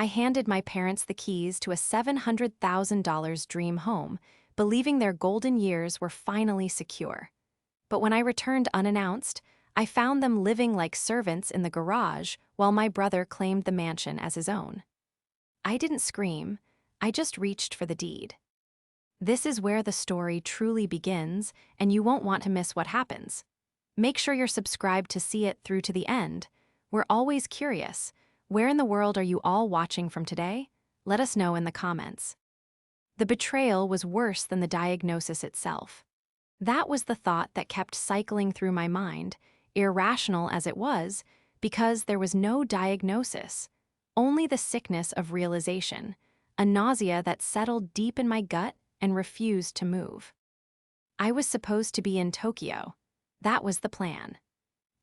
I handed my parents the keys to a $700,000 dream home, believing their golden years were finally secure. But when I returned unannounced, I found them living like servants in the garage while my brother claimed the mansion as his own. I didn't scream, I just reached for the deed. This is where the story truly begins, and you won't want to miss what happens. Make sure you're subscribed to see it through to the end. We're always curious. Where in the world are you all watching from today? Let us know in the comments. The betrayal was worse than the diagnosis itself. That was the thought that kept cycling through my mind, irrational as it was, because there was no diagnosis, only the sickness of realization, a nausea that settled deep in my gut and refused to move. I was supposed to be in Tokyo. That was the plan.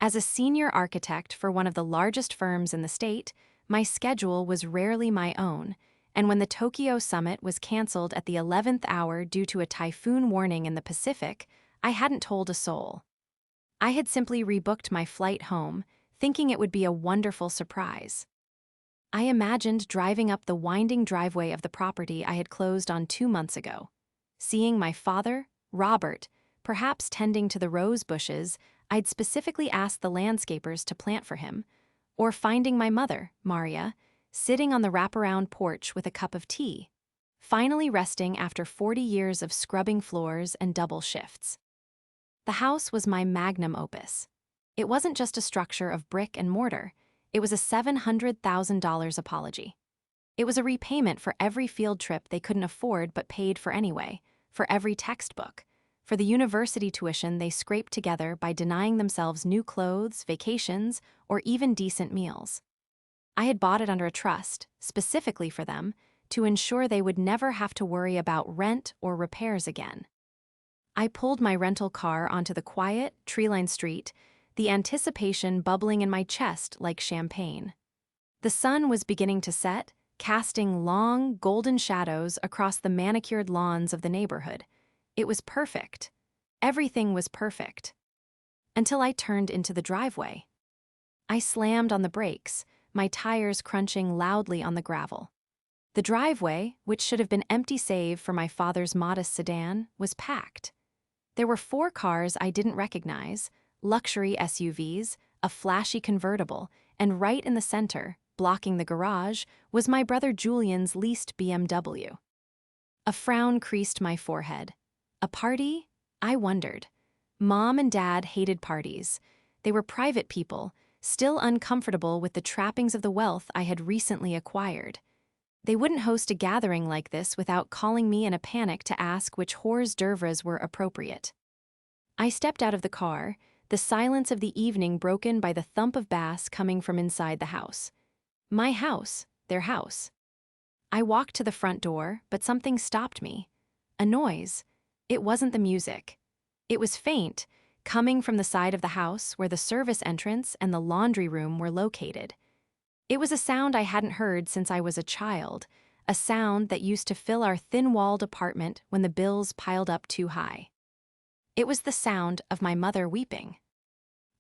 As a senior architect for one of the largest firms in the state, my schedule was rarely my own, and when the Tokyo summit was canceled at the 11th hour due to a typhoon warning in the Pacific, I hadn't told a soul. I had simply rebooked my flight home, thinking it would be a wonderful surprise. I imagined driving up the winding driveway of the property I had closed on 2 months ago, seeing my father, Robert, perhaps tending to the rose bushes I'd specifically asked the landscapers to plant for him, or finding my mother, Maria, sitting on the wraparound porch with a cup of tea, finally resting after 40 years of scrubbing floors and double shifts. The house was my magnum opus. It wasn't just a structure of brick and mortar, it was a $700,000 apology. It was a repayment for every field trip they couldn't afford but paid for anyway, for every textbook, for the university tuition they scraped together by denying themselves new clothes, vacations, or even decent meals. I had bought it under a trust, specifically for them, to ensure they would never have to worry about rent or repairs again. I pulled my rental car onto the quiet, tree-lined street, the anticipation bubbling in my chest like champagne. The sun was beginning to set, casting long, golden shadows across the manicured lawns of the neighborhood. It was perfect. Everything was perfect. Until I turned into the driveway. I slammed on the brakes, my tires crunching loudly on the gravel. The driveway, which should have been empty save for my father's modest sedan, was packed. There were 4 cars I didn't recognize, luxury SUVs, a flashy convertible, and right in the center, blocking the garage, was my brother Julian's leased BMW. A frown creased my forehead. A party? I wondered. Mom and Dad hated parties. They were private people, still uncomfortable with the trappings of the wealth I had recently acquired. They wouldn't host a gathering like this without calling me in a panic to ask which hors d'oeuvres were appropriate. I stepped out of the car, the silence of the evening broken by the thump of bass coming from inside the house. My house, their house. I walked to the front door, but something stopped me. A noise. It wasn't the music. It was faint, coming from the side of the house where the service entrance and the laundry room were located. It was a sound I hadn't heard since I was a child, a sound that used to fill our thin-walled apartment when the bills piled up too high. It was the sound of my mother weeping.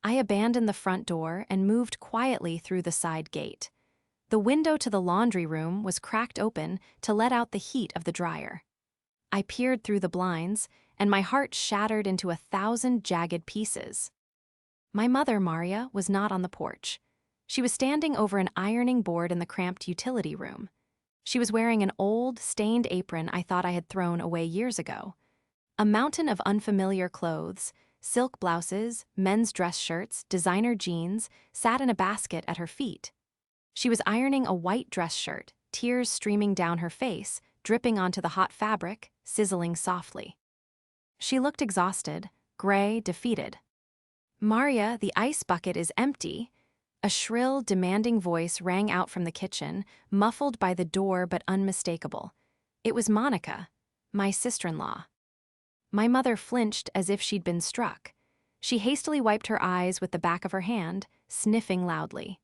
I abandoned the front door and moved quietly through the side gate. The window to the laundry room was cracked open to let out the heat of the dryer. I peered through the blinds, and my heart shattered into 1,000 jagged pieces. My mother, Maria, was not on the porch. She was standing over an ironing board in the cramped utility room. She was wearing an old, stained apron I thought I had thrown away years ago. A mountain of unfamiliar clothes, silk blouses, men's dress shirts, designer jeans, sat in a basket at her feet. She was ironing a white dress shirt, tears streaming down her face, dripping onto the hot fabric, sizzling softly. She looked exhausted, gray, defeated. "Maria, the ice bucket is empty." A shrill, demanding voice rang out from the kitchen, muffled by the door but unmistakable. It was Monica, my sister-in-law. My mother flinched as if she'd been struck. She hastily wiped her eyes with the back of her hand, sniffing loudly.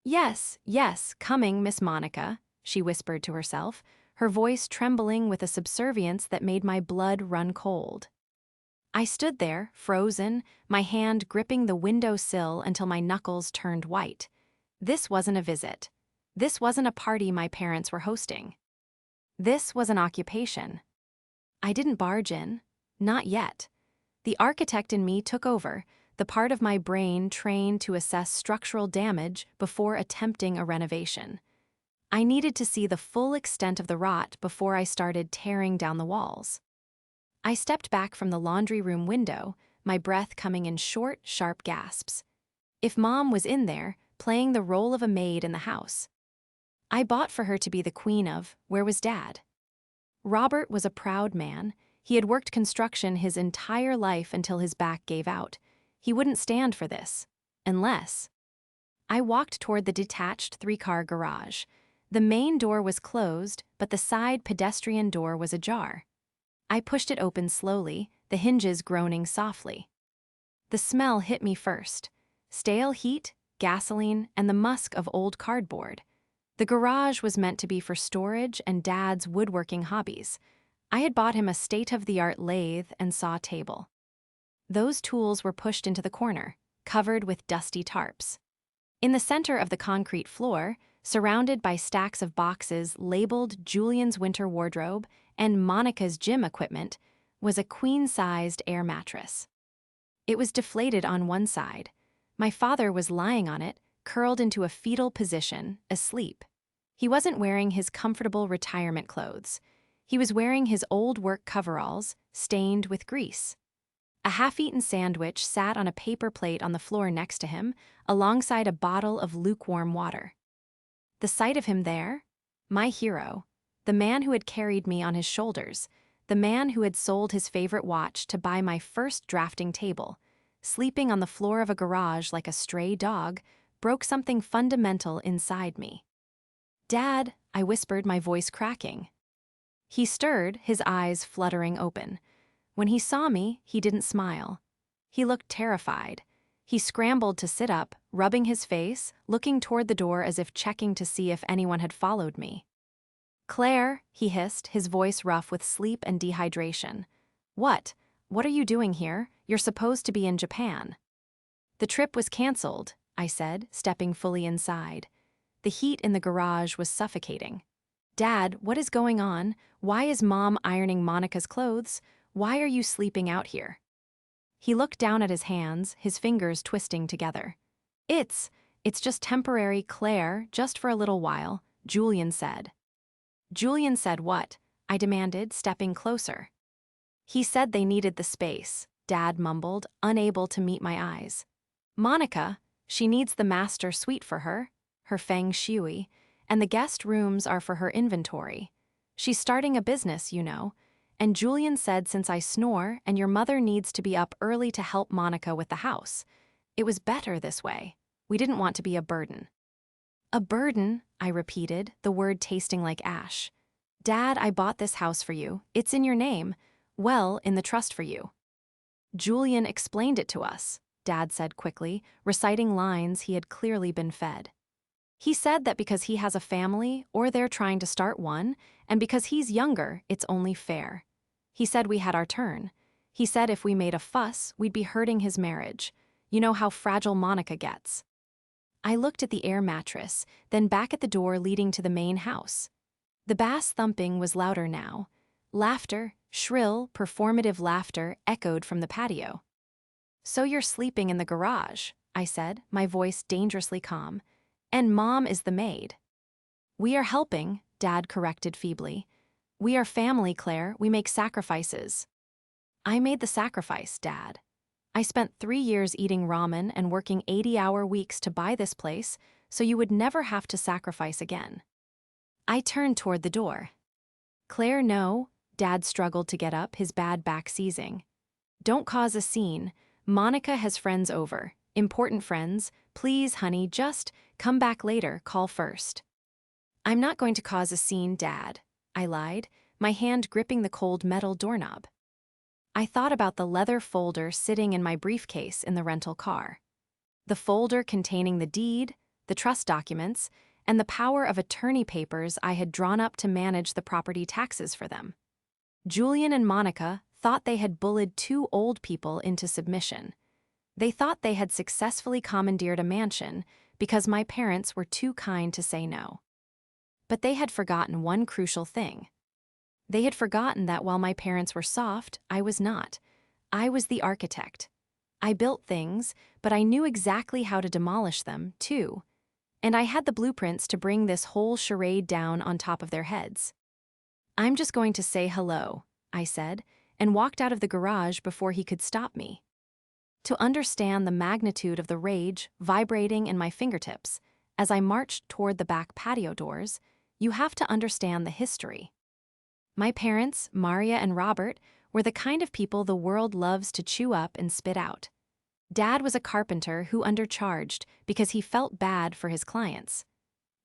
"Yes, yes, coming, Miss Monica," she whispered to herself, her voice trembling with a subservience that made my blood run cold. I stood there, frozen, my hand gripping the window sill until my knuckles turned white. This wasn't a visit. This wasn't a party my parents were hosting. This was an occupation. I didn't barge in. Not yet. The architect in me took over, the part of my brain trained to assess structural damage before attempting a renovation. I needed to see the full extent of the rot before I started tearing down the walls. I stepped back from the laundry room window, my breath coming in short, sharp gasps. If Mom was in there, playing the role of a maid in the house. I bought for her to be the queen of, where was Dad? Robert was a proud man. He had worked construction his entire life until his back gave out. He wouldn't stand for this. Unless. I walked toward the detached three-car garage. The main door was closed, but the side pedestrian door was ajar. I pushed it open slowly, the hinges groaning softly. The smell hit me first. Stale heat, gasoline, and the musk of old cardboard. The garage was meant to be for storage and Dad's woodworking hobbies. I had bought him a state-of-the-art lathe and saw table. Those tools were pushed into the corner, covered with dusty tarps. In the center of the concrete floor, surrounded by stacks of boxes labeled Julian's winter wardrobe and Monica's gym equipment, was a queen-sized air mattress. It was deflated on one side. My father was lying on it, curled into a fetal position, asleep. He wasn't wearing his comfortable retirement clothes. He was wearing his old work coveralls, stained with grease. A half-eaten sandwich sat on a paper plate on the floor next to him, alongside a bottle of lukewarm water. The sight of him there, my hero, the man who had carried me on his shoulders, the man who had sold his favorite watch to buy my first drafting table, sleeping on the floor of a garage like a stray dog, broke something fundamental inside me. "Dad," I whispered, my voice cracking. He stirred, his eyes fluttering open. When he saw me, he didn't smile. He looked terrified. He scrambled to sit up, rubbing his face, looking toward the door as if checking to see if anyone had followed me. "Claire," he hissed, his voice rough with sleep and dehydration. What? What are you doing here? You're supposed to be in Japan." "The trip was canceled," I said, stepping fully inside. The heat in the garage was suffocating. "Dad, what is going on? Why is Mom ironing Monica's clothes? Why are you sleeping out here?" He looked down at his hands, his fingers twisting together. It's just temporary, Claire, just for a little while," Julian said. "Julian said what?" I demanded, stepping closer. "He said they needed the space," Dad mumbled, unable to meet my eyes. "Monica, she needs the master suite for her feng shui, and the guest rooms are for her inventory. She's starting a business, you know. And Julian said since I snore and your mother needs to be up early to help Monica with the house. It was better this way. We didn't want to be a burden." "A burden," I repeated, the word tasting like ash. "Dad, I bought this house for you. It's in your name. Well, in the trust for you." "Julian explained it to us," Dad said quickly, reciting lines he had clearly been fed. "He said that because he has a family, or they're trying to start one, and because he's younger, it's only fair. He said we had our turn. He said if we made a fuss, we'd be hurting his marriage. You know how fragile Monica gets." I looked at the air mattress, then back at the door leading to the main house. The bass thumping was louder now. Laughter, shrill, performative laughter, echoed from the patio. "So you're sleeping in the garage," I said, my voice dangerously calm. "And Mom is the maid." "We are helping," Dad corrected feebly. "We are family, Claire. We make sacrifices." "I made the sacrifice, Dad. I spent 3 years eating ramen and working 80-hour weeks to buy this place, so you would never have to sacrifice again." I turned toward the door. "Claire, no." Dad struggled to get up, his bad back seizing. "Don't cause a scene. Monica has friends over. Important friends. Please, honey, just come back later, call first." "I'm not going to cause a scene, Dad," I lied, my hand gripping the cold metal doorknob. I thought about the leather folder sitting in my briefcase in the rental car. The folder containing the deed, the trust documents, and the power of attorney papers I had drawn up to manage the property taxes for them. Julian and Monica thought they had bullied 2 old people into submission. They thought they had successfully commandeered a mansion because my parents were too kind to say no. But they had forgotten one crucial thing. They had forgotten that while my parents were soft, I was not. I was the architect. I built things, but I knew exactly how to demolish them, too. And I had the blueprints to bring this whole charade down on top of their heads. "I'm just going to say hello," I said, and walked out of the garage before he could stop me. To understand the magnitude of the rage vibrating in my fingertips as I marched toward the back patio doors, you have to understand the history. My parents, Maria and Robert, were the kind of people the world loves to chew up and spit out. Dad was a carpenter who undercharged because he felt bad for his clients.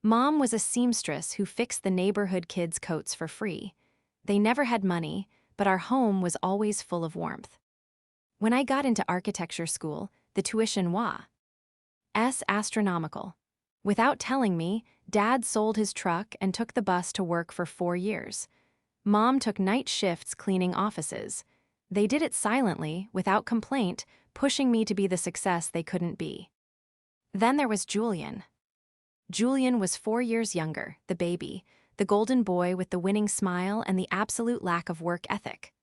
Mom was a seamstress who fixed the neighborhood kids' coats for free. They never had money, but our home was always full of warmth. When I got into architecture school, the tuition was astronomical. Without telling me, Dad sold his truck and took the bus to work for 4 years. Mom took night shifts cleaning offices. They did it silently, without complaint, pushing me to be the success they couldn't be. Then there was Julian. Julian was 4 years younger, the baby, the golden boy with the winning smile and the absolute lack of work ethic.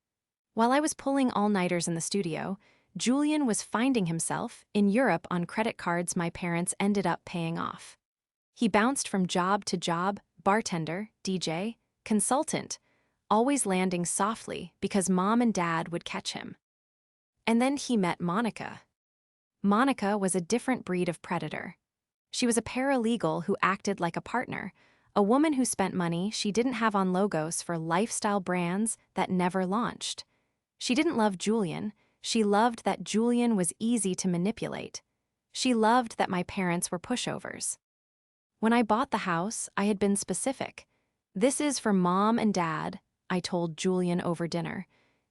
While I was pulling all-nighters in the studio, Julian was finding himself in Europe on credit cards my parents ended up paying off. He bounced from job to job, bartender, DJ, consultant, always landing softly because Mom and Dad would catch him. And then he met Monica. Monica was a different breed of predator. She was a paralegal who acted like a partner, a woman who spent money she didn't have on logos for lifestyle brands that never launched. She didn't love Julian. She loved that Julian was easy to manipulate. She loved that my parents were pushovers. When I bought the house, I had been specific. "This is for Mom and Dad," I told Julian over dinner.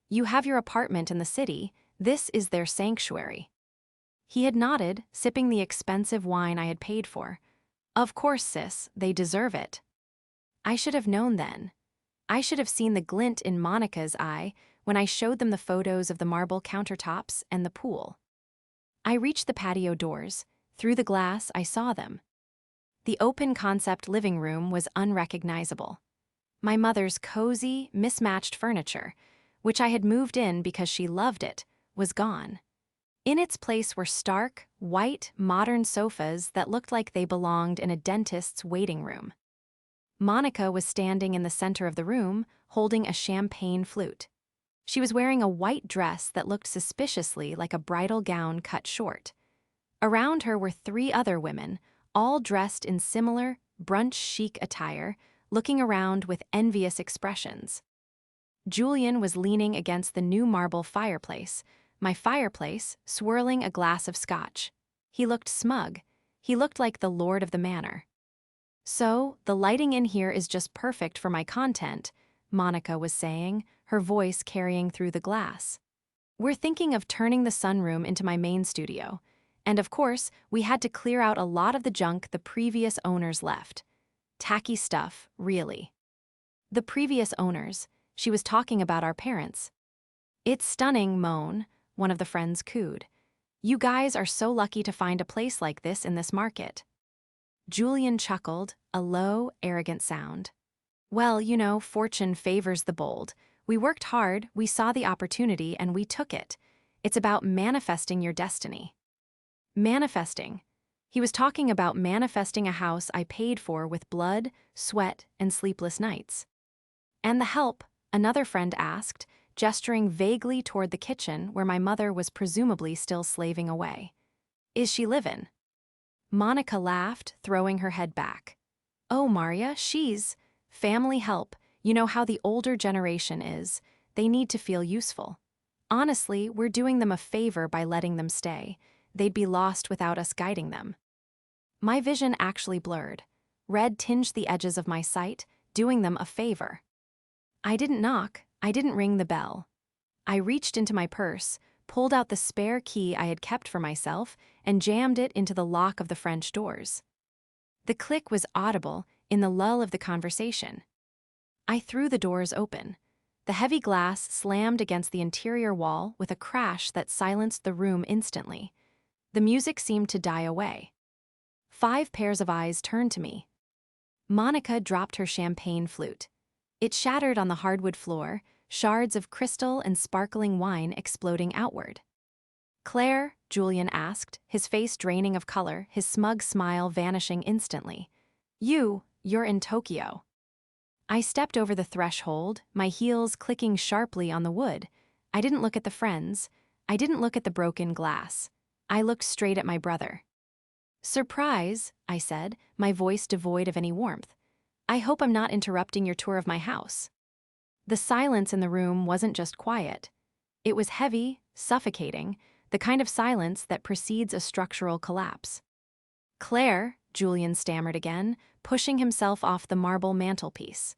"You have your apartment in the city. This is their sanctuary." He had nodded, sipping the expensive wine I had paid for. "Of course, sis, they deserve it." I should have known then. I should have seen the glint in Monica's eye when I showed them the photos of the marble countertops and the pool. I reached the patio doors. Through the glass, I saw them. The open-concept living room was unrecognizable. My mother's cozy, mismatched furniture, which I had moved in because she loved it, was gone. In its place were stark, white, modern sofas that looked like they belonged in a dentist's waiting room. Monica was standing in the center of the room, holding a champagne flute. She was wearing a white dress that looked suspiciously like a bridal gown cut short. Around her were 3 other women, all dressed in similar, brunch-chic attire, looking around with envious expressions. Julian was leaning against the new marble fireplace, my fireplace, swirling a glass of scotch. He looked smug. He looked like the lord of the manor. "So, the lighting in here is just perfect for my content," Monica was saying, her voice carrying through the glass. "We're thinking of turning the sunroom into my main studio. And of course, we had to clear out a lot of the junk the previous owners left. Tacky stuff, really." The previous owners, she was talking about our parents. "It's stunning, Moan," one of the friends cooed. "You guys are so lucky to find a place like this in this market." Julian chuckled, a low, arrogant sound. "Well, you know, fortune favors the bold. We worked hard, we saw the opportunity, and we took it. It's about manifesting your destiny." Manifesting. He was talking about manifesting a house I paid for with blood, sweat, and sleepless nights. "And the help?" another friend asked, gesturing vaguely toward the kitchen where my mother was presumably still slaving away. "Is she livin'?" Monica laughed, throwing her head back. "Oh, Maria, she's family help. You know how the older generation is. They need to feel useful. Honestly, we're doing them a favor by letting them stay. They'd be lost without us guiding them." My vision actually blurred. Red tinged the edges of my sight, doing them a favor. I didn't knock. I didn't ring the bell. I reached into my purse, pulled out the spare key I had kept for myself, and jammed it into the lock of the French doors. The click was audible in the lull of the conversation. I threw the doors open. The heavy glass slammed against the interior wall with a crash that silenced the room instantly. The music seemed to die away. 5 pairs of eyes turned to me. Monica dropped her champagne flute. It shattered on the hardwood floor, shards of crystal and sparkling wine exploding outward. "Claire?" Julian asked, his face draining of color, his smug smile vanishing instantly. You're in Tokyo." I stepped over the threshold, my heels clicking sharply on the wood. I didn't look at the friends. I didn't look at the broken glass. I looked straight at my brother. "Surprise," I said, my voice devoid of any warmth. "I hope I'm not interrupting your tour of my house." The silence in the room wasn't just quiet. It was heavy, suffocating, the kind of silence that precedes a structural collapse. "Claire," Julian stammered again, pushing himself off the marble mantelpiece.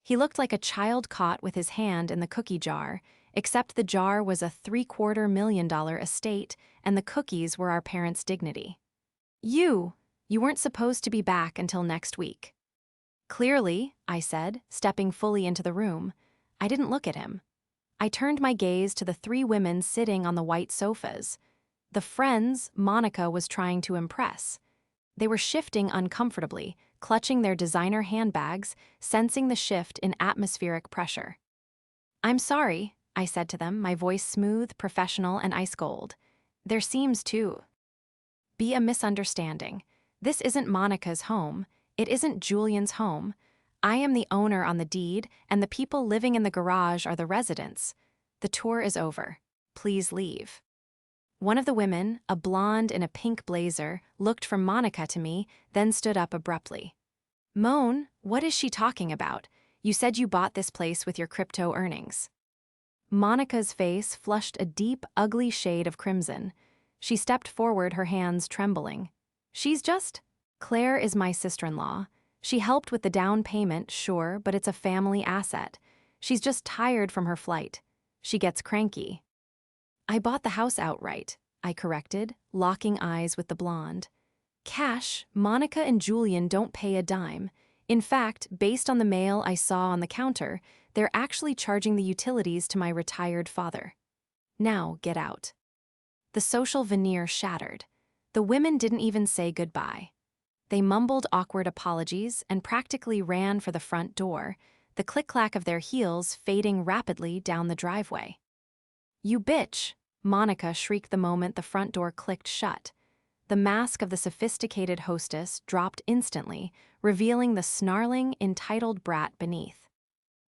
He looked like a child caught with his hand in the cookie jar, except the jar was a $750,000 estate and the cookies were our parents' dignity. You weren't supposed to be back until next week." "Clearly," I said, stepping fully into the room. I didn't look at him. I turned my gaze to the three women sitting on the white sofas. The friends Monica was trying to impress. They were shifting uncomfortably, clutching their designer handbags, sensing the shift in atmospheric pressure. "I'm sorry," I said to them, my voice smooth, professional, and ice cold. "There seems to be a misunderstanding. This isn't Monica's home. It isn't Julian's home. I am the owner on the deed, and the people living in the garage are the residents. The tour is over. Please leave." One of the women, a blonde in a pink blazer, looked from Monica to me, then stood up abruptly. "Moan, what is she talking about? You said you bought this place with your crypto earnings." Monica's face flushed a deep, ugly shade of crimson. She stepped forward, her hands trembling. Claire is my sister-in-law. She helped with the down payment, sure, but it's a family asset. She's just tired from her flight. She gets cranky." "I bought the house outright," I corrected, locking eyes with the blonde. "Cash, Monica and Julian don't pay a dime. In fact, based on the mail I saw on the counter, they're actually charging the utilities to my retired father. Now, get out." The social veneer shattered. The women didn't even say goodbye. They mumbled awkward apologies and practically ran for the front door, the click-clack of their heels fading rapidly down the driveway. "You bitch!" Monica shrieked the moment the front door clicked shut. The mask of the sophisticated hostess dropped instantly, revealing the snarling, entitled brat beneath.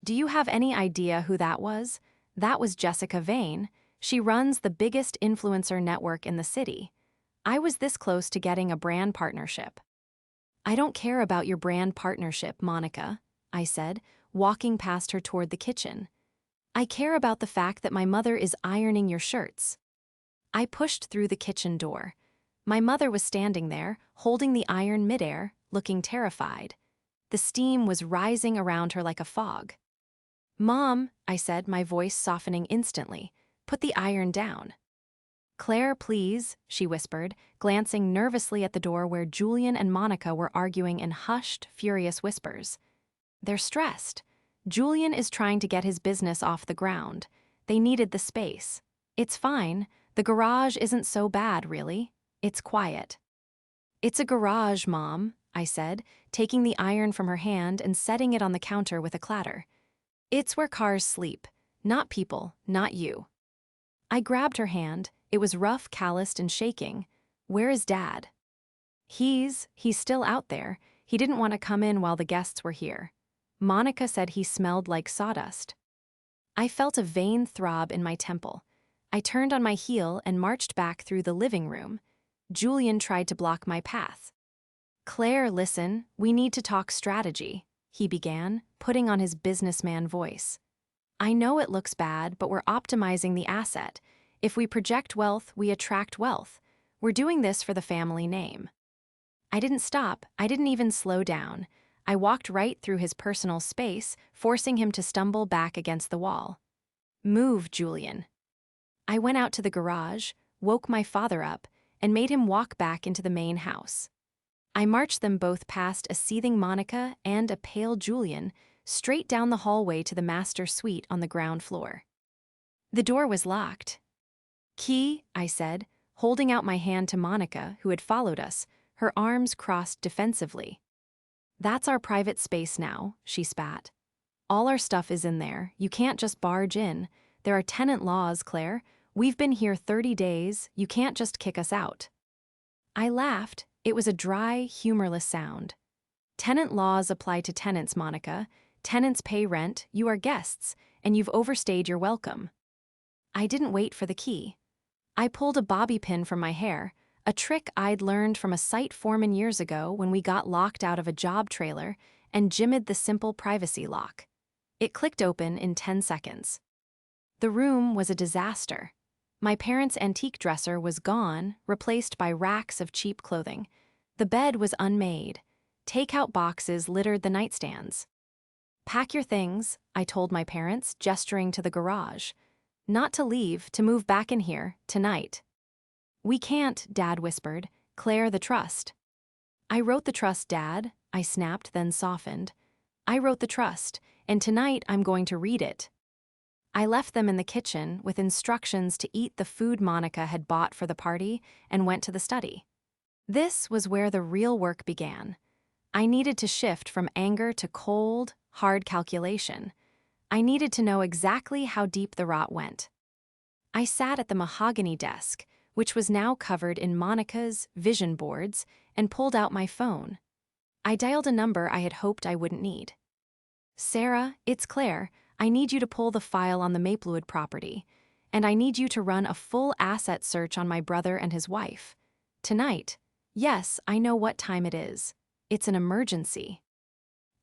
"Do you have any idea who that was? That was Jessica Vane. She runs the biggest influencer network in the city. I was this close to getting a brand partnership." "I don't care about your brand partnership, Monica," I said, walking past her toward the kitchen. "I care about the fact that my mother is ironing your shirts." I pushed through the kitchen door. My mother was standing there, holding the iron midair, looking terrified. The steam was rising around her like a fog. "Mom," I said, my voice softening instantly, "put the iron down." "Claire, please," she whispered, glancing nervously at the door where Julian and Monica were arguing in hushed, furious whispers. "They're stressed. Julian is trying to get his business off the ground. They needed the space. It's fine. The garage isn't so bad, really. It's quiet." "It's a garage, Mom," I said, taking the iron from her hand and setting it on the counter with a clatter. "It's where cars sleep. Not people, not you." I grabbed her hand. It was rough, calloused, and shaking. "Where is Dad?" He's still out there. He didn't want to come in while the guests were here. Monica said he smelled like sawdust." I felt a vain throb in my temple. I turned on my heel and marched back through the living room. Julian tried to block my path. "Claire, listen, we need to talk strategy," he began, putting on his businessman voice. "I know it looks bad, but we're optimizing the asset. If we project wealth, we attract wealth. We're doing this for the family name." I didn't stop. I didn't even slow down. I walked right through his personal space, forcing him to stumble back against the wall. "Move, Julian." I went out to the garage, woke my father up, and made him walk back into the main house. I marched them both past a seething Monica and a pale Julian, straight down the hallway to the master suite on the ground floor. The door was locked. "Key," I said, holding out my hand to Monica, who had followed us, her arms crossed defensively. That's our private space now, she spat. All our stuff is in there. You can't just barge in. There are tenant laws, Claire. We've been here 30 days. You can't just kick us out. I laughed. It was a dry, humorless sound. Tenant laws apply to tenants, Monica. Tenants pay rent, you are guests, and you've overstayed your welcome. I didn't wait for the key. I pulled a bobby pin from my hair, a trick I'd learned from a site foreman years ago when we got locked out of a job trailer, and jimmied the simple privacy lock. It clicked open in 10 seconds. The room was a disaster. My parents' antique dresser was gone, replaced by racks of cheap clothing. The bed was unmade. Take-out boxes littered the nightstands. Pack your things, I told my parents, gesturing to the garage. Not to leave, to move back in here, tonight. We can't, Dad whispered. Claire, the trust. I wrote the trust, Dad, I snapped, then softened. I wrote the trust, and tonight I'm going to read it. I left them in the kitchen with instructions to eat the food Monica had bought for the party and went to the study. This was where the real work began. I needed to shift from anger to cold, hard calculation. I needed to know exactly how deep the rot went. I sat at the mahogany desk, which was now covered in Monica's vision boards, and pulled out my phone. I dialed a number I had hoped I wouldn't need. Sarah, it's Claire. I need you to pull the file on the Maplewood property, and I need you to run a full asset search on my brother and his wife. Tonight. Yes, I know what time it is. It's an emergency.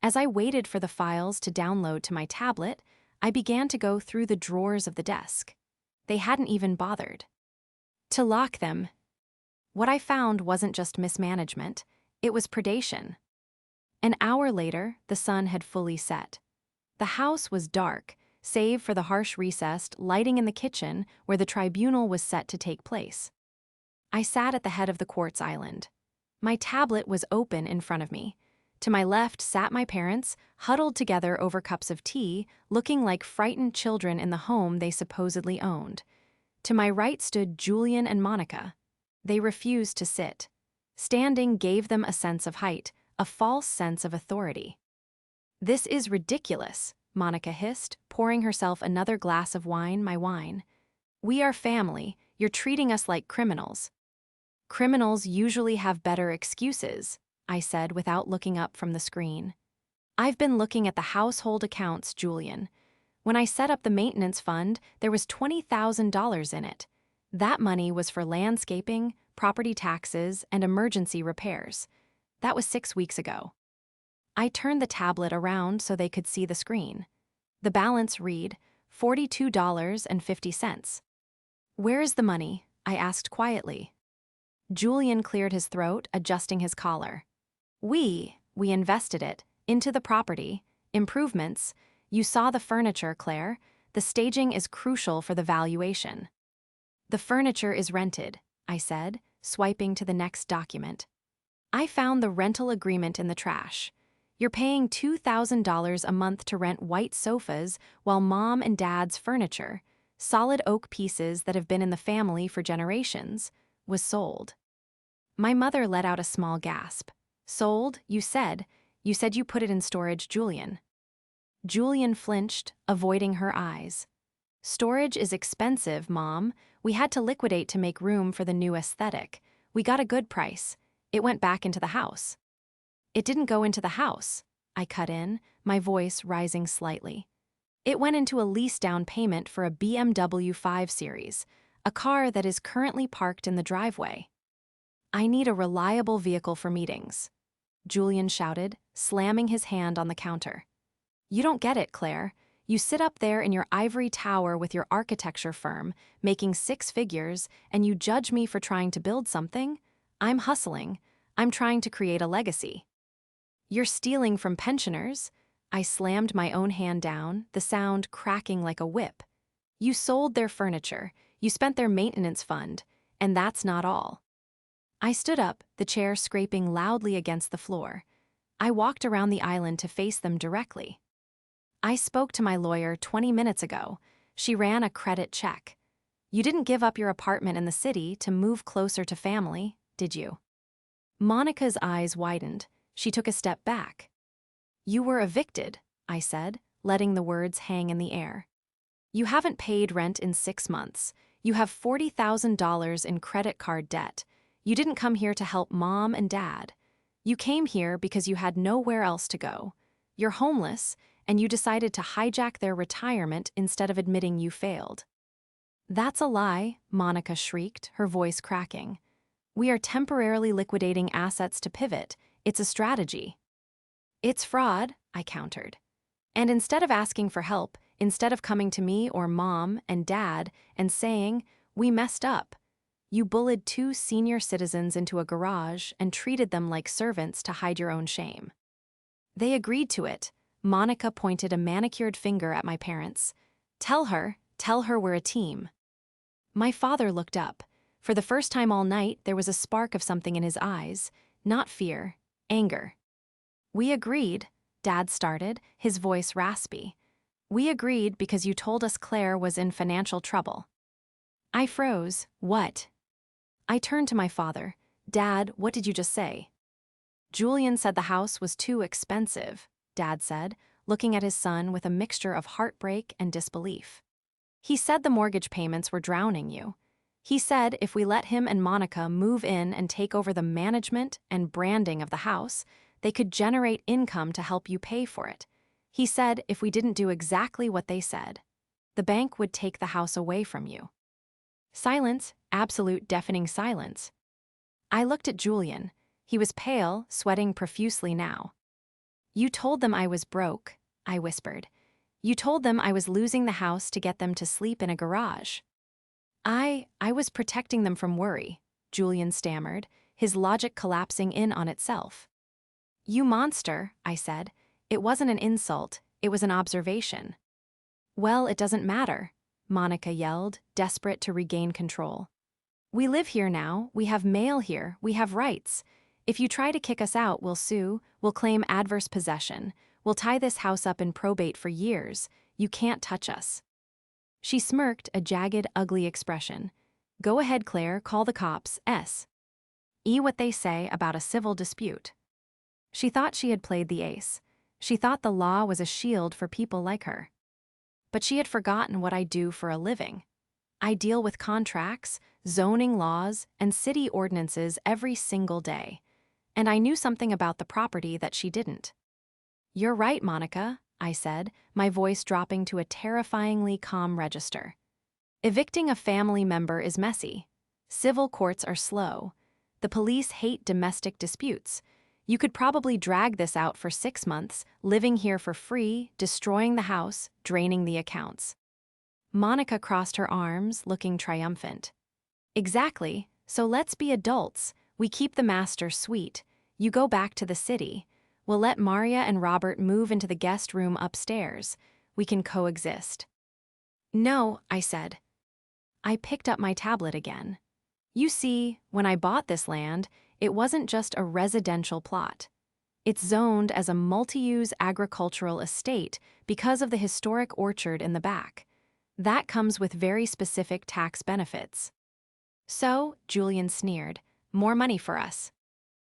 As I waited for the files to download to my tablet, I began to go through the drawers of the desk. They hadn't even bothered to lock them. What I found wasn't just mismanagement, it was predation. An hour later, the sun had fully set. The house was dark, save for the harsh recessed lighting in the kitchen where the tribunal was set to take place. I sat at the head of the quartz island. My tablet was open in front of me. To my left sat my parents, huddled together over cups of tea, looking like frightened children in the home they supposedly owned. To my right stood Julian and Monica. They refused to sit. Standing gave them a sense of height, a false sense of authority. This is ridiculous, Monica hissed, pouring herself another glass of wine, my wine. We are family. You're treating us like criminals. Criminals usually have better excuses, I said without looking up from the screen. I've been looking at the household accounts, Julian. When I set up the maintenance fund, there was $20,000 in it. That money was for landscaping, property taxes, and emergency repairs. That was 6 weeks ago. I turned the tablet around so they could see the screen. The balance read $42.50. Where is the money? I asked quietly. Julian cleared his throat, adjusting his collar. We invested it into the property, improvements. You saw the furniture, Claire. The staging is crucial for the valuation. The furniture is rented, I said, swiping to the next document. I found the rental agreement in the trash. You're paying $2,000 a month to rent white sofas while Mom and Dad's furniture, solid oak pieces that have been in the family for generations, was sold. My mother let out a small gasp. Sold, you said. You said you put it in storage, Julian. Julian flinched, avoiding her eyes. Storage is expensive, Mom. We had to liquidate to make room for the new aesthetic. We got a good price. It went back into the house. It didn't go into the house, I cut in, my voice rising slightly. It went into a lease down payment for a BMW 5 Series, a car that is currently parked in the driveway. I need a reliable vehicle for meetings, Julian shouted, slamming his hand on the counter. You don't get it, Claire. You sit up there in your ivory tower with your architecture firm, making 6 figures, and you judge me for trying to build something? I'm hustling. I'm trying to create a legacy. You're stealing from pensioners? I slammed my own hand down, the sound cracking like a whip. You sold their furniture, you spent their maintenance fund, and that's not all. I stood up, the chair scraping loudly against the floor. I walked around the island to face them directly. I spoke to my lawyer 20 minutes ago. She ran a credit check. You didn't give up your apartment in the city to move closer to family, did you? Monica's eyes widened. She took a step back. You were evicted, I said, letting the words hang in the air. You haven't paid rent in 6 months. You have $40,000 in credit card debt. You didn't come here to help Mom and Dad. You came here because you had nowhere else to go. You're homeless, and you decided to hijack their retirement instead of admitting you failed. That's a lie, Monica shrieked, her voice cracking. We are temporarily liquidating assets to pivot. It's a strategy. It's fraud, I countered. And instead of asking for help, instead of coming to me or Mom and Dad and saying, we messed up, you bullied 2 senior citizens into a garage and treated them like servants to hide your own shame. They agreed to it. Monica pointed a manicured finger at my parents. Tell her we're a team. My father looked up. For the first time all night, there was a spark of something in his eyes, not fear, anger. We agreed, Dad started, his voice raspy. We agreed because you told us Claire was in financial trouble. I froze. What? I turned to my father. Dad, what did you just say? Julian said the house was too expensive, Dad said, looking at his son with a mixture of heartbreak and disbelief. He said the mortgage payments were drowning you. He said if we let him and Monica move in and take over the management and branding of the house, they could generate income to help you pay for it. He said if we didn't do exactly what they said, the bank would take the house away from you. Silence, absolute deafening silence. I looked at Julian. He was pale, sweating profusely now. You told them I was broke, I whispered. You told them I was losing the house to get them to sleep in a garage. I was protecting them from worry, Julian stammered, his logic collapsing in on itself. You monster, I said. It wasn't an insult, it was an observation. Well, it doesn't matter, Monica yelled, desperate to regain control. We live here now, we have mail here, we have rights. If you try to kick us out, we'll sue, we'll claim adverse possession, we'll tie this house up in probate for years. You can't touch us. She smirked, a jagged, ugly expression. Go ahead, Claire, call the cops, what they say about a civil dispute. She thought she had played the ace. She thought the law was a shield for people like her. But she had forgotten what I do for a living. I deal with contracts, zoning laws, and city ordinances every single day. And I knew something about the property that she didn't. You're right, Monica, I said, my voice dropping to a terrifyingly calm register. Evicting a family member is messy. Civil courts are slow. The police hate domestic disputes. You could probably drag this out for 6 months, living here for free, destroying the house, draining the accounts. Monica crossed her arms, looking triumphant. Exactly, so let's be adults. We keep the master sweet. You go back to the city. We'll let Maria and Robert move into the guest room upstairs. We can coexist. No, I said. I picked up my tablet again. You see, when I bought this land, it wasn't just a residential plot. It's zoned as a multi-use agricultural estate because of the historic orchard in the back. That comes with very specific tax benefits. So, Julian sneered, more money for us.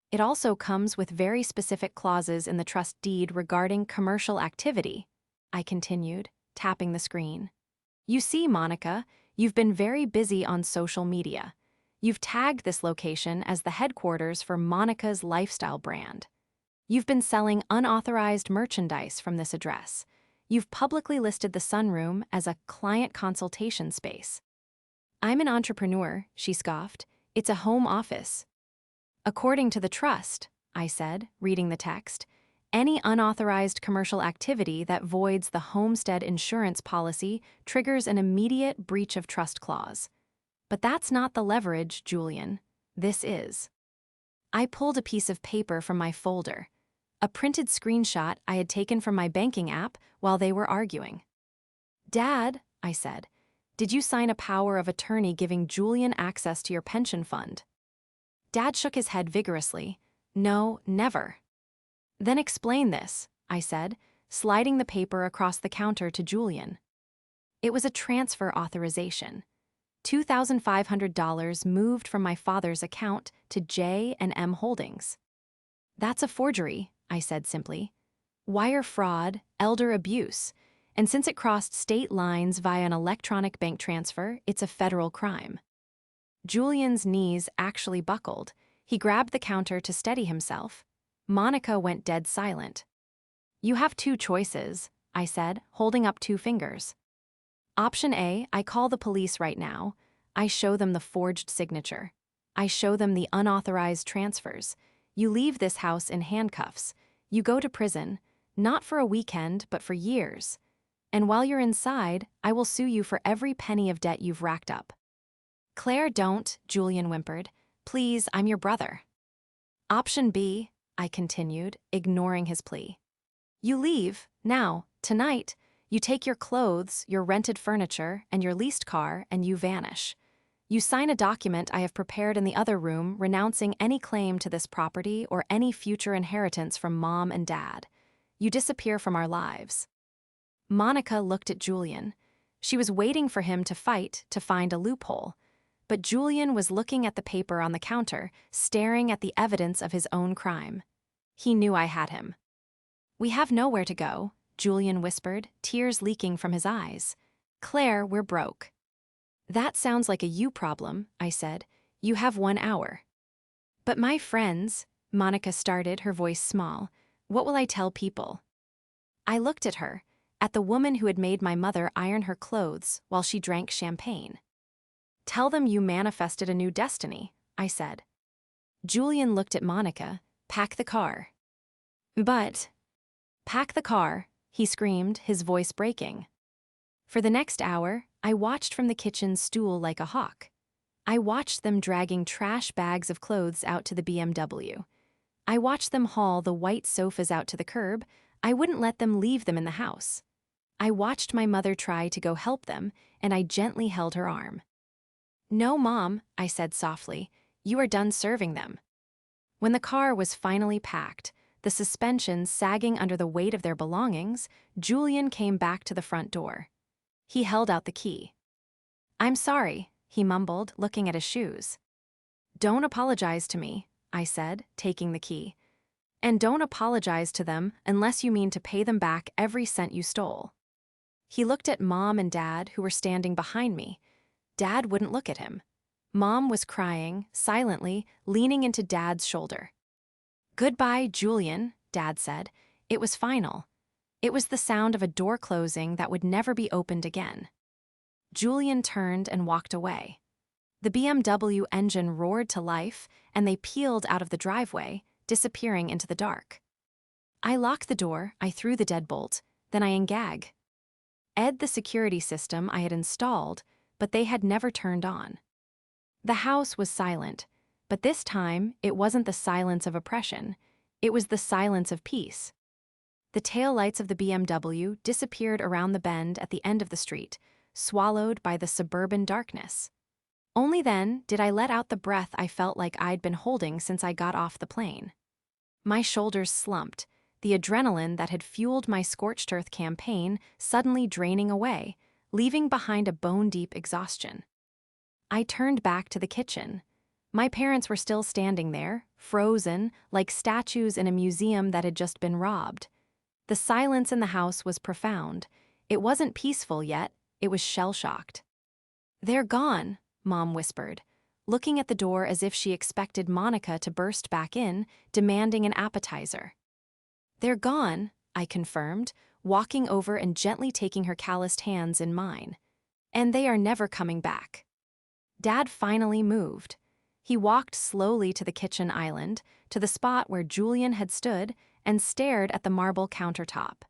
It also comes with very specific clauses in the trust deed regarding commercial activity, I continued, tapping the screen. You see, Monica, you've been very busy on social media. You've tagged this location as the headquarters for Monica's lifestyle brand. You've been selling unauthorized merchandise from this address. You've publicly listed the sunroom as a client consultation space. I'm an entrepreneur, she scoffed. It's a home office. According to the trust, I said, reading the text, any unauthorized commercial activity that voids the homestead insurance policy triggers an immediate breach of trust clause. But that's not the leverage, Julian. This is. I pulled a piece of paper from my folder, a printed screenshot I had taken from my banking app while they were arguing. Dad, I said, did you sign a power of attorney giving Julian access to your pension fund? Dad shook his head vigorously. No, never. Then explain this, I said, sliding the paper across the counter to Julian. It was a transfer authorization. $2,500 moved from my father's account to J&M Holdings. That's a forgery, I said simply. Wire fraud, elder abuse. And since it crossed state lines via an electronic bank transfer, it's a federal crime. Julian's knees actually buckled. He grabbed the counter to steady himself. Monica went dead silent. You have two choices, I said, holding up two fingers. Option A, I call the police right now. I show them the forged signature. I show them the unauthorized transfers. You leave this house in handcuffs. You go to prison, not for a weekend, but for years. And while you're inside, I will sue you for every penny of debt you've racked up. Claire, don't, Julian whimpered. Please, I'm your brother. Option B, I continued, ignoring his plea. You leave, now, tonight. You take your clothes, your rented furniture, and your leased car, and you vanish. You sign a document I have prepared in the other room renouncing any claim to this property or any future inheritance from Mom and Dad. You disappear from our lives. Monica looked at Julian. She was waiting for him to fight to find a loophole. But Julian was looking at the paper on the counter, staring at the evidence of his own crime. He knew I had him. We have nowhere to go, Julian whispered, tears leaking from his eyes. Claire, we're broke. That sounds like a you problem, I said. You have 1 hour. But my friends, Monica started, her voice small. What will I tell people? I looked at her, at the woman who had made my mother iron her clothes while she drank champagne. Tell them you manifested a new destiny, I said. Julian looked at Monica. Pack the car. But, pack the car, he screamed, his voice breaking. For the next hour, I watched from the kitchen stool like a hawk. I watched them dragging trash bags of clothes out to the BMW. I watched them haul the white sofas out to the curb. I wouldn't let them leave them in the house. I watched my mother try to go help them, and I gently held her arm. No, Mom, I said softly. You are done serving them. When the car was finally packed, the suspension sagging under the weight of their belongings, Julian came back to the front door. He held out the key. I'm sorry, he mumbled, looking at his shoes. Don't apologize to me, I said, taking the key. And don't apologize to them unless you mean to pay them back every cent you stole. He looked at Mom and Dad, who were standing behind me. Dad wouldn't look at him. Mom was crying, silently, leaning into Dad's shoulder. Goodbye, Julian, Dad said. It was final. It was the sound of a door closing that would never be opened again. Julian turned and walked away. The BMW engine roared to life, and they peeled out of the driveway, disappearing into the dark. I locked the door, I threw the deadbolt, then I engag. Ed the security system I had installed, but they had never turned on. The house was silent, but this time it wasn't the silence of oppression, it was the silence of peace. The taillights of the BMW disappeared around the bend at the end of the street, swallowed by the suburban darkness. Only then did I let out the breath I felt like I'd been holding since I got off the plane. My shoulders slumped, the adrenaline that had fueled my scorched earth campaign suddenly draining away, leaving behind a bone-deep exhaustion. I turned back to the kitchen. My parents were still standing there, frozen, like statues in a museum that had just been robbed. The silence in the house was profound. It wasn't peaceful yet, it was shell-shocked. They're gone, Mom whispered, looking at the door as if she expected Monica to burst back in, demanding an appetizer. They're gone, I confirmed, walking over and gently taking her calloused hands in mine. And they are never coming back. Dad finally moved. He walked slowly to the kitchen island, to the spot where Julian had stood, and stared at the marble countertop.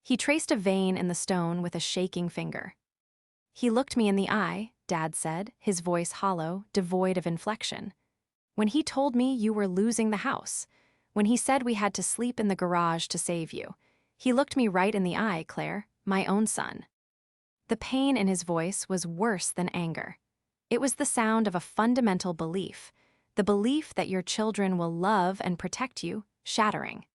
He traced a vein in the stone with a shaking finger. He looked me in the eye, Dad said, his voice hollow, devoid of inflection. When he told me you were losing the house, when he said we had to sleep in the garage to save you, he looked me right in the eye, Claire, my own son. The pain in his voice was worse than anger. It was the sound of a fundamental belief, the belief that your children will love and protect you, shattering.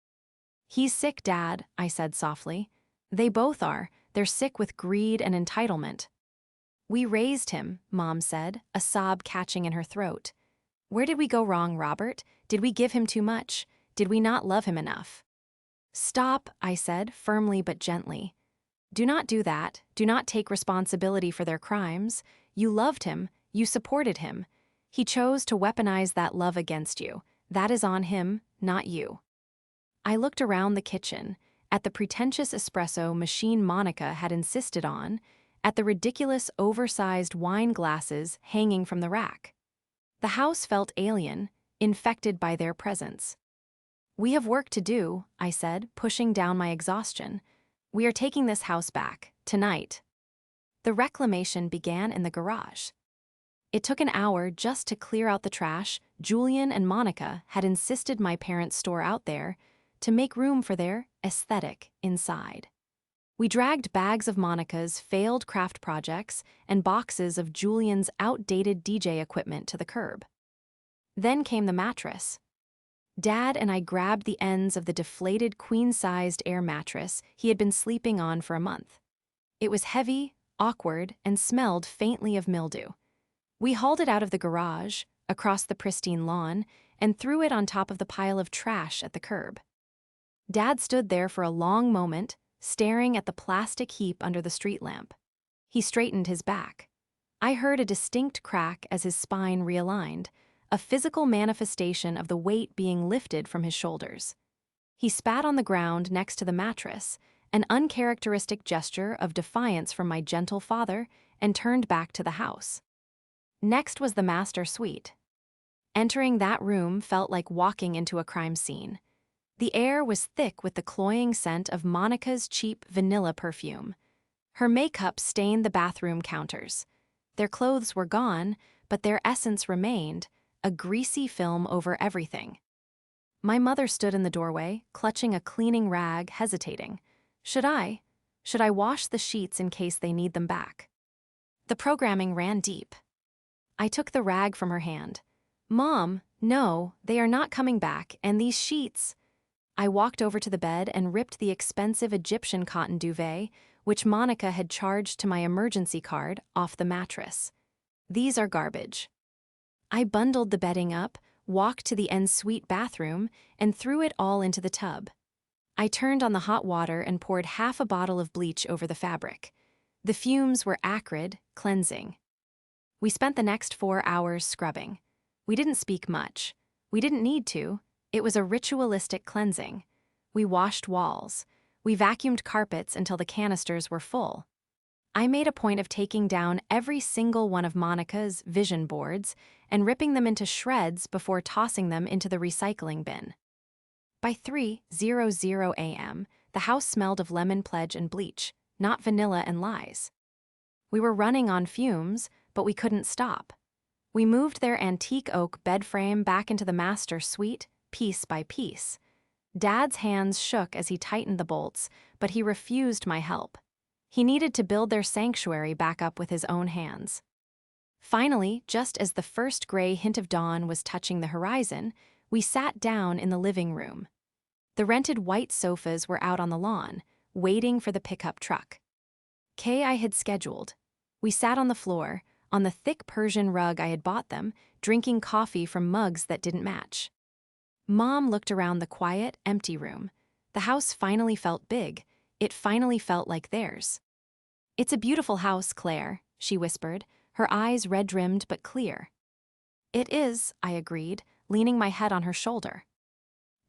He's sick, Dad, I said softly. They both are. They're sick with greed and entitlement. We raised him, Mom said, a sob catching in her throat. Where did we go wrong, Robert? Did we give him too much? Did we not love him enough? Stop, I said, firmly but gently. Do not do that. Do not take responsibility for their crimes. You loved him. You supported him. He chose to weaponize that love against you. That is on him, not you. I looked around the kitchen, at the pretentious espresso machine Monica had insisted on, at the ridiculous oversized wine glasses hanging from the rack. The house felt alien, infected by their presence. We have work to do, I said, pushing down my exhaustion. We are taking this house back, tonight. The reclamation began in the garage. It took an hour just to clear out the trash Julian and Monica had insisted my parents store out there to make room for their aesthetic inside. We dragged bags of Monica's failed craft projects and boxes of Julian's outdated DJ equipment to the curb. Then came the mattress. Dad and I grabbed the ends of the deflated queen-sized air mattress he had been sleeping on for a month. It was heavy, awkward, and smelled faintly of mildew. We hauled it out of the garage, across the pristine lawn, and threw it on top of the pile of trash at the curb. Dad stood there for a long moment, staring at the plastic heap under the street lamp. He straightened his back. I heard a distinct crack as his spine realigned, a physical manifestation of the weight being lifted from his shoulders. He spat on the ground next to the mattress, an uncharacteristic gesture of defiance from my gentle father, and turned back to the house. Next was the master suite. Entering that room felt like walking into a crime scene. The air was thick with the cloying scent of Monica's cheap vanilla perfume. Her makeup stained the bathroom counters. Their clothes were gone, but their essence remained, a greasy film over everything. My mother stood in the doorway, clutching a cleaning rag, hesitating. Should I wash the sheets in case they need them back? The programming ran deep. I took the rag from her hand. Mom, no, they are not coming back, and these sheets... I walked over to the bed and ripped the expensive Egyptian cotton duvet, which Monica had charged to my emergency card, off the mattress. These are garbage. I bundled the bedding up, walked to the ensuite bathroom, and threw it all into the tub. I turned on the hot water and poured half a bottle of bleach over the fabric. The fumes were acrid, cleansing. We spent the next 4 hours scrubbing. We didn't speak much. We didn't need to. It was a ritualistic cleansing. We washed walls. We vacuumed carpets until the canisters were full. I made a point of taking down every single one of Monica's vision boards and ripping them into shreds before tossing them into the recycling bin. By 3:00 a.m., the house smelled of lemon pledge and bleach, not vanilla and lies. We were running on fumes, but we couldn't stop. We moved their antique oak bed frame back into the master suite, piece by piece. Dad's hands shook as he tightened the bolts, but he refused my help. He needed to build their sanctuary back up with his own hands. Finally, just as the first gray hint of dawn was touching the horizon, we sat down in the living room. The rented white sofas were out on the lawn, waiting for the pickup truck. I had scheduled. We sat on the floor, on the thick Persian rug I had bought them, drinking coffee from mugs that didn't match. Mom looked around the quiet, empty room. The house finally felt big. It finally felt like theirs. "It's a beautiful house, Claire," she whispered, her eyes red-rimmed but clear. "It is," I agreed, leaning my head on her shoulder.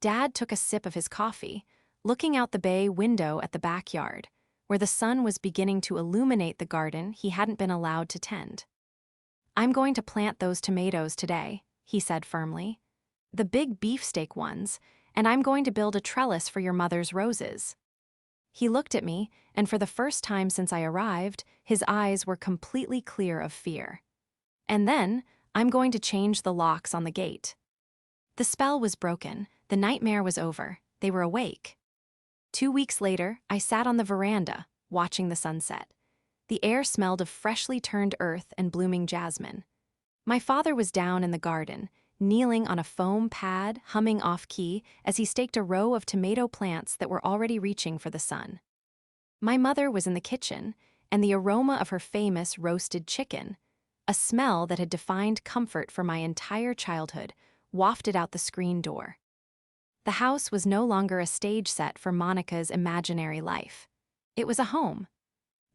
Dad took a sip of his coffee, looking out the bay window at the backyard, where the sun was beginning to illuminate the garden he hadn't been allowed to tend. "I'm going to plant those tomatoes today," he said firmly. "The big beefsteak ones, and I'm going to build a trellis for your mother's roses." He looked at me, and for the first time since I arrived, his eyes were completely clear of fear. "And then, I'm going to change the locks on the gate." The spell was broken. The nightmare was over. They were awake. 2 weeks later, I sat on the veranda, watching the sunset. The air smelled of freshly turned earth and blooming jasmine. My father was down in the garden, kneeling on a foam pad, humming off-key as he staked a row of tomato plants that were already reaching for the sun. My mother was in the kitchen, and the aroma of her famous roasted chicken, a smell that had defined comfort for my entire childhood, wafted out the screen door. The house was no longer a stage set for Monica's imaginary life. It was a home.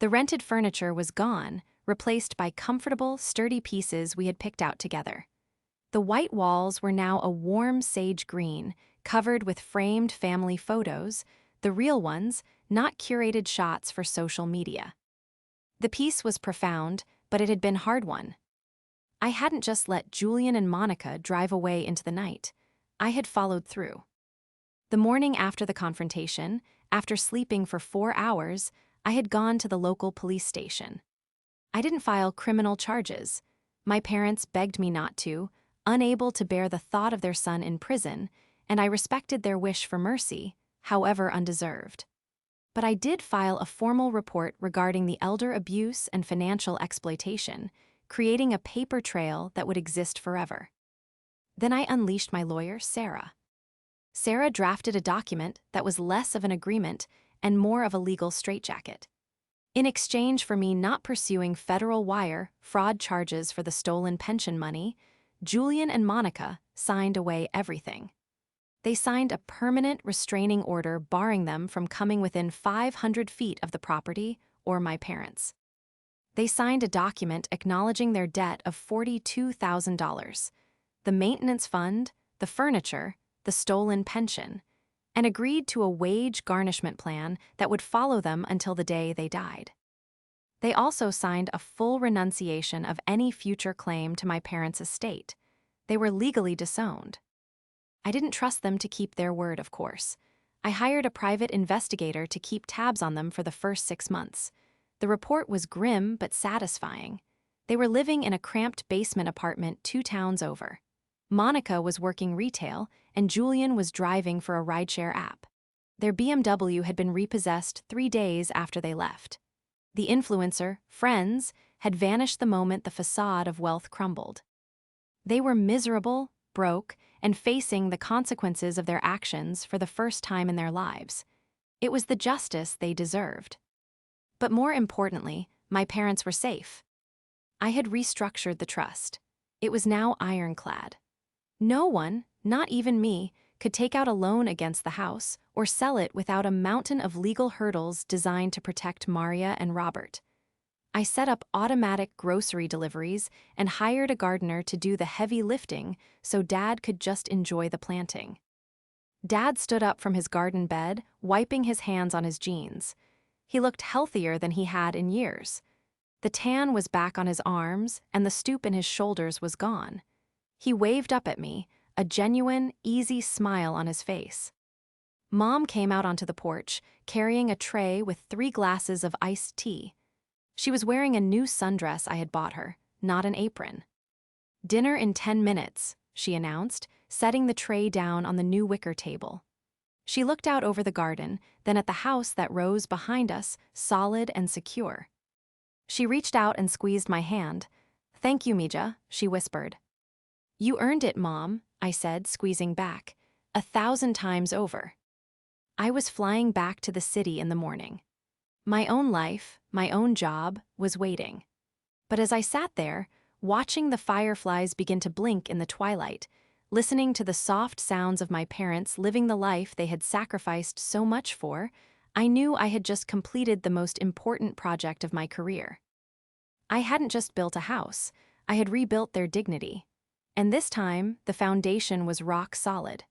The rented furniture was gone, replaced by comfortable, sturdy pieces we had picked out together. The white walls were now a warm sage green, covered with framed family photos, the real ones, not curated shots for social media. The peace was profound, but it had been hard-won. I hadn't just let Julian and Monica drive away into the night. I had followed through. The morning after the confrontation, after sleeping for 4 hours, I had gone to the local police station. I didn't file criminal charges. My parents begged me not to, unable to bear the thought of their son in prison, and I respected their wish for mercy, however undeserved. But I did file a formal report regarding the elder abuse and financial exploitation, creating a paper trail that would exist forever. Then I unleashed my lawyer, Sarah. Sarah drafted a document that was less of an agreement and more of a legal straitjacket. In exchange for me not pursuing federal wire fraud charges for the stolen pension money, Julian and Monica signed away everything. They signed a permanent restraining order barring them from coming within 500 feet of the property or my parents. They signed a document acknowledging their debt of $42,000, the maintenance fund, the furniture, the stolen pension, and agreed to a wage garnishment plan that would follow them until the day they died. They also signed a full renunciation of any future claim to my parents' estate. They were legally disowned. I didn't trust them to keep their word, of course. I hired a private investigator to keep tabs on them for the first 6 months. The report was grim but satisfying. They were living in a cramped basement apartment 2 towns over. Monica was working retail, and Julian was driving for a rideshare app. Their BMW had been repossessed 3 days after they left. The influencer, friends, had vanished the moment the facade of wealth crumbled. They were miserable, broke, and facing the consequences of their actions for the first time in their lives. It was the justice they deserved. But more importantly, my parents were safe. I had restructured the trust. It was now ironclad. No one, not even me, could take out a loan against the house or sell it without a mountain of legal hurdles designed to protect Maria and Robert. I set up automatic grocery deliveries and hired a gardener to do the heavy lifting so Dad could just enjoy the planting. Dad stood up from his garden bed, wiping his hands on his jeans. He looked healthier than he had in years. The tan was back on his arms, and the stoop in his shoulders was gone. He waved up at me, a genuine, easy smile on his face. Mom came out onto the porch, carrying a tray with 3 glasses of iced tea. She was wearing a new sundress I had bought her, not an apron. "Dinner in 10 minutes," she announced, setting the tray down on the new wicker table. She looked out over the garden, then at the house that rose behind us, solid and secure. She reached out and squeezed my hand. "Thank you, Mija," she whispered. "You earned it, Mom," I said, squeezing back, 1,000 times over. I was flying back to the city in the morning. My own life, my own job, was waiting. But as I sat there, watching the fireflies begin to blink in the twilight, listening to the soft sounds of my parents living the life they had sacrificed so much for, I knew I had just completed the most important project of my career. I hadn't just built a house, I had rebuilt their dignity. And this time, the foundation was rock solid.